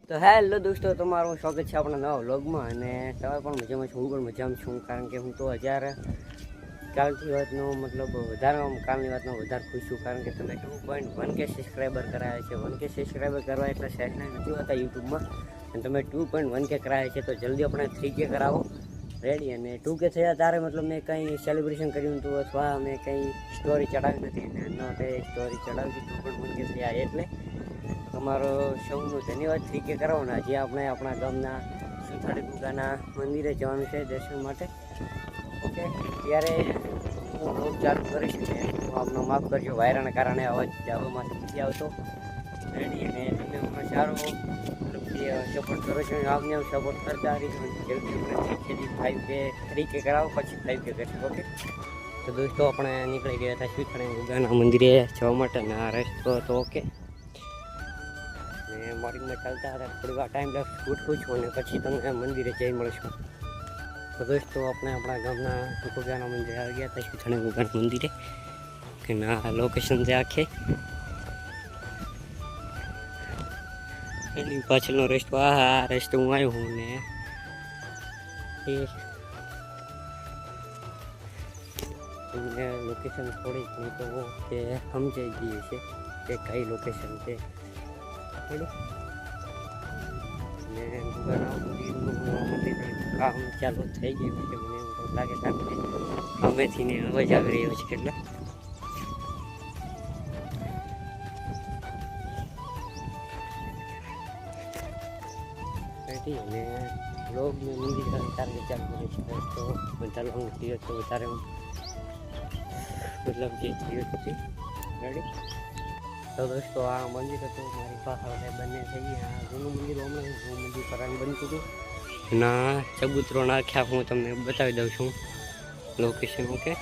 તો હેલો દોસ્તો, તમારું સ્વાગત છે આપણા નવા વ્લોગમાં. અને તમે પણ મજામાં છો, હું પણ મજામાં છું. કારણ કે હું તો કાલની વાતનો વધારે ખુશ છું. કારણ કે તમે 2.1K સબસ્ક્રાઈબર કરાયા છે. 1K સબસ્ક્રાઈબર કરવા એટલા સહેલા નથી હોતા યુટ્યુબમાં. અને તમે 2.1K કરાયા છે તો જલ્દી આપણે 3K કરાવો રેડી. અને 2K થયા ત્યારે મેં કંઈ સેલિબ્રેશન કર્યું હતું અથવા મેં કંઈ સ્ટોરી ચડાવી નથી. સ્ટોરી ચડાવી 2.1K થયા એટલે તમારો સૌનું ધન્યવાદ. 3K કરાવવાના. આજે આપણે આપણા ગામના સુથાળી ગુગાના મંદિરે જવાનું છે દર્શન માટે. ઓકે, ત્યારે હું બ્લોગ ચાલુ કરીશ ને હું આપનો માફ કરજો. વાયરાના કારણે અવાજ ડાબામાંથી નથી આવતો રેડી. અને તમે મને સારો સપોર્ટ કરો છો. આપને સપોર્ટ કરતા રહીશું. જલ્દી આપણે 3K કરાવો, પછી 5K કરશું. ઓકે, તો દોસ્તો આપણે નીકળી ગયા હતા સુથાળી ગુગાના મંદિરે જવા માટે. અને આ રસ્તો હતો. ઓકે, ને મોર્નિંગમાં ચાલતા હતા. થોડી વાર ટાઈમ લાગશે ઉઠું છું અને પછી તમને મંદિરે જઈ મળશું. તો દોસ્તો આપણે આપણા ગામના ગુગાના મંદિરે આવી ગયા હતા, સુથાળી ગુગાના મંદિરે. કે ના લોકેશન છે આખે એની પાછળનો રસ્તો. આ રસ્તો હું આવ્યો હું ને એ લોકેશન થોડીક નહીં તો કે સમજાઈ ગઈ છે કે કઈ લોકેશન છે. ને ગુગાના મંદિરનું કામ ચાલુ થઈ ગયું છે. મને એવું લાગે કારણ કે અમેથી ને અવાજ આવી રહ્યો છે એટલે. અને બ્લોગ મેં મંદિર કારણ ચાલુ કરે છે તો વધારે હું થયો તો વધારે જે થયો હતી રેડી. તો દોસ્તો આ મંદિર હતું મારી પાસે બંને થઈ ગયા. જૂનું મંદિર હમણાં જૂનું મંદિર પર બનતું હતું ના ચબૂતરો નાખ્યા. હું તમને બતાવી દઉં છું લોકેશન. ઓકે,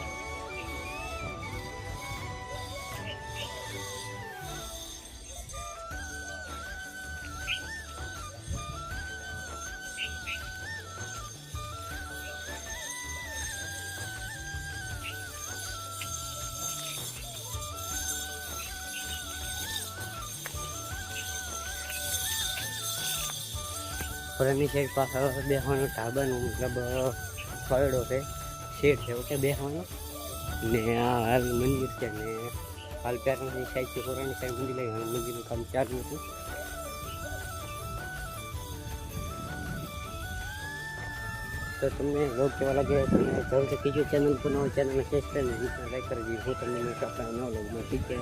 ફળની સાઈડ પાછળ બેસવાનો ઢાબાનો ફળડો છે, શેડ છે. ઓકે, બેસવાનો. ને આ હાલ મંદિર છે. ને હાલ પેરની સાઈડ છે, કોરાની સાઈડ મંદિર લઈ મંદિરનું કામ ચાલુ હતું. તો તમને લોક કેવા લાગે તમે જરૂરથી કીજો. ચેનલ પર નવો ચેનલને સબસ્ક્રાઈબ કરજો. હું તમને આપણા નવા લોગમાં ઠીક છે.